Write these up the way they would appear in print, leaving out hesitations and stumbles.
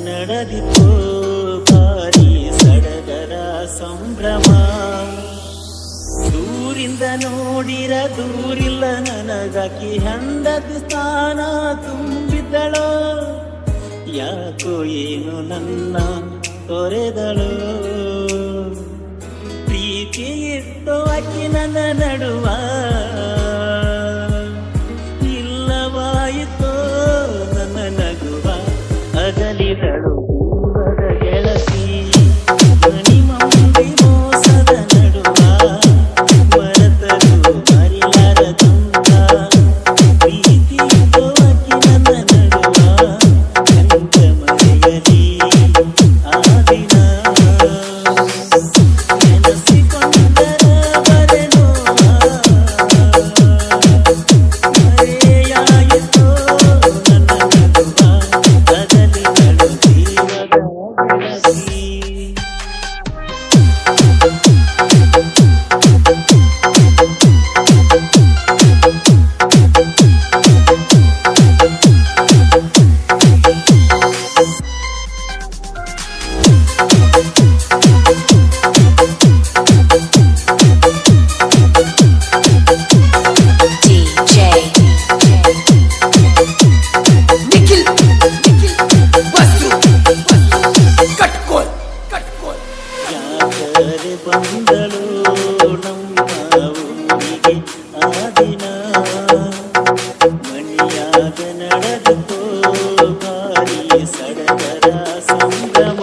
ನಡೆದಿತ್ತು ಭಾರಿ ಸಡಗರ ಸಂಭ್ರಮ. ದೂರಿಂದ ನೋಡಿರ ದೂರಿಲ್ಲ ನನಗಾಕಿ ಹೆಂಡತಿ ಸ್ಥಾನ ತುಂಬಿದ್ದಳೋ, ಯಾಕೋ ಏನು ನನ್ನ ತೊರೆದಳೋ. ಪ್ರೀತಿ ಇಟ್ಟು ಆಕಿ ನನ್ನ ನಡುವ ಇಲ್ಲವಾಯಿತೋ ನನ್ನ ನಗುವ. ಅಗಲಿದಳು ದೂರದ ಗೆಳತಿ ಮನಿ ಮಂದಿ ಮೋಸದ ನಡುವ, ಮರೆತರು ಮರಿಲಾರದಂತ ಪ್ರೀತಿ ಆಕಿ ನನ್ನ ನಡುವ. ಎಂತ ಮರೆಯಲಿ ಆ ದಿನ, ನೆನೆಸಿಕೊಂಡರ ಬರೆ ನೋವ. ಮರೆಯಾಯಿತೋ ನನ್ನ ನಗುವ, ಅಗಲಿದಳು ಜೀವದ ಗೆಳತಿ. ಯಾಕರೆ ಬಂದಳು ನಮ್ಮ ಊರಿಗೆ ಆ ದಿನ, ಮಣಿಯಾಗ ನಡೆದೋ ಭಾರಿ ಸಡಗರ ಸಂಭ್ರಮ.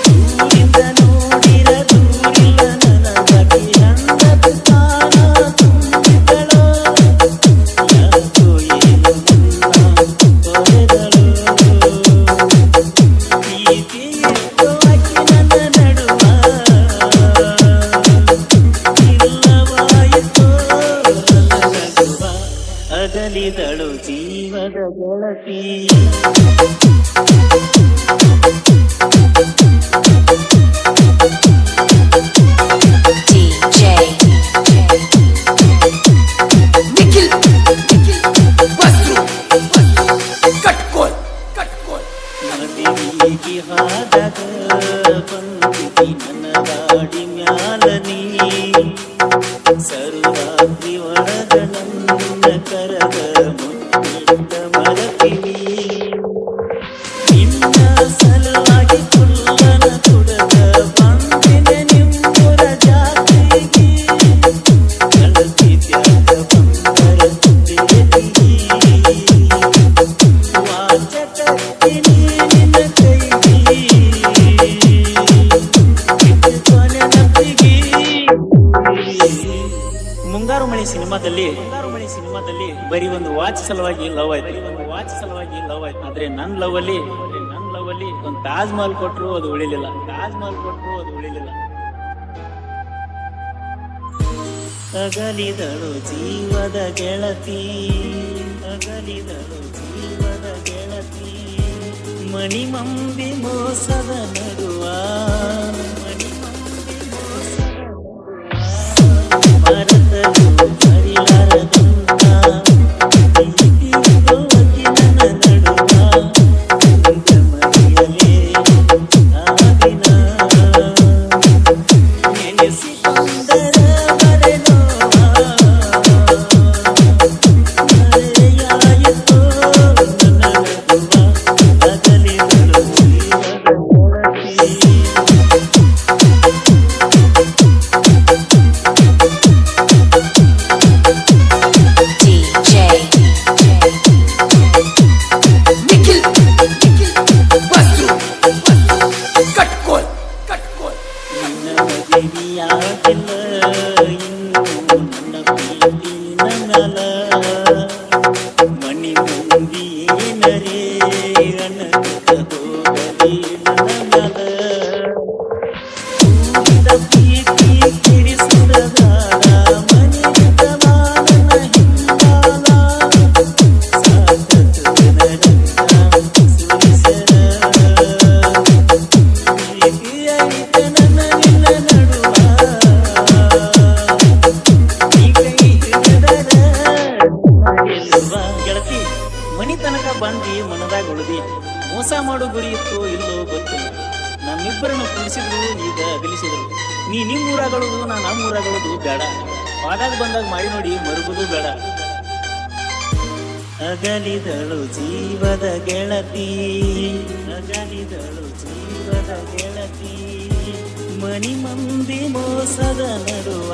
ದೂರಿಂದ ನೋಡಿರ ದೂರಿಲ್ಲ ನನಗಾಗಿ ಹೆಂಡತಿ ಸ್ಥಾನ ತುಂಬಿದಳೋ, ಯಾಕೋ ಏನು ನನ್ನ ತೊರೆದಳೋ. ಪ್ರೀತಿ ಇಟ್ಟು ಆಕಿ ನನ್ನ ನಡುವ ಇಲ್ಲವಾಯಿತೋ ನನ್ನ ನಗುವ. ಅಗಲಿದಳು ಜೀವದ ಗೆಳತಿ. ಮದುವೆಗೆ ಹಾದಾಗ ಬಂದಿತಿ ನನ್ನ ಗಾಡಿ ಮ್ಯಾಲನಿ, ಸರುರಾತ್ರಿ ಒಳಗ ನನ್ನ ಕರದ ಮುತ್ತಿಟ್ಟ ಮರತಿನಿ. ನಿನ್ನ ಸಲುವಾಗಿ ಕುಲ್ಲನ ಕುಡದ ಬಂದಿನ ನಿಮ್ಮೂರ ಜಾತ್ರೆಗೆ, ಕಳತಿದ್ಯಾಗ ಬಂದರ ದೇವಿ ವಾಚ ಕಟ್ಟಿನಿ ನಿನ್ನ ಕೈಗೆ, ಕೊನೆ ನಪ್ಪಿಗೆ. ಮುಂಗಾರು ಮಳೆ ಸಿನಿಮಾದಲ್ಲಿ ಬರೀ ಒಂದು ವಾಚ್ ಸಲುವಾಗಿ ಲವ್ ಆಯ್ತು. ಆದ್ರೆ ನನ್ನ ಲವ್ ಅಲ್ಲಿ ಒಂದು ತಾಜ್ ಮಹಲ್ ಕೊಟ್ಟರು ಅದು ಉಳಿಲಿಲ್ಲ. ಅಗಲಿದಳು ಜೀವದ ಗೆಳತಿ, ಮಣಿ ಮಂದಿ ಮೋಸದ ನಡುವ, ಮರೆತರು ಮರಿಲಾರದಂತ ಪ್ರೀತಿ ಆಕಿ ನನ್ನ ನಡುವ. ಎಂತ ಮರೆಯಲೇ ಆ ದಿನ, ನೆನೆಸಿಕೊಂಡರ ಬರೆ ನೋವ. ಮರೆಯಾಯಿತೋ ನನ್ನ ನಗುವ, ಅಗಲಿದಳು ಜೀವದ ಗೆಳತಿ. ನನ್ನ ಮದುವೆಯಾಗಿಲ್ಲ ಇನ್ನು ನನ್ನ ಪ್ರೀತಿ ನನ್ನಲ, ಮನಿ ಮಂದಿ ಏನರೇ ಅನ್ನಕ ಹೋಗಲಿ ನನ್ನ ಮ್ಯಾಲ. ಪ್ರೀತಿ ಕೆಡಿಸುವುದಾದ ಮನೆಗಿದ್ದ ಬಾಳನ ಹಿಂಬಾಲ ಸಾಕತನ ರಕ್ತ ಸುರಿಸರ ಪ್ರೀತಿಯಾಯಿತ ನನ್ನ ನಿನ್ನ ನಡುವ ಈ ಕೈ ಹಿಡಿದರ ಗೆಳತಿ ಮನಿ ತನಕ ಬಂದಿ ಮನದಾಗ ಉಳಿದಿ ಮೋಸ ಮಾಡೋ ಗುರಿ ಇತ್ತು ಇಲ್ಲೋ ಗೊತ್ತಿಲ್ಲ ನಮ್ಮಿಬ್ಬರನ್ನು ಕುಣಿಸಿದ್ರು ಈಗ ಅಗಲಿಸಿದ್ರು ನೀ ನಿಮ್ಮೂರಾಗಳದು ನಾ ನಮ್ಮೂರಾಗಳದು ಬೇಡ ಪಾದಾಗ ಬಂದಾಗ ಮಾಡಿ ನೋಡಿ ಮರುಗುದು ಬೇಡ ಅಗಲಿದಳು ಜೀವದ ಗೆಳತಿ ಅಗಲಿದಳು ಜೀವದ ಗೆಳತಿ ಮನಿ ಮಂದಿ ಮೋಸದ ನಡುವ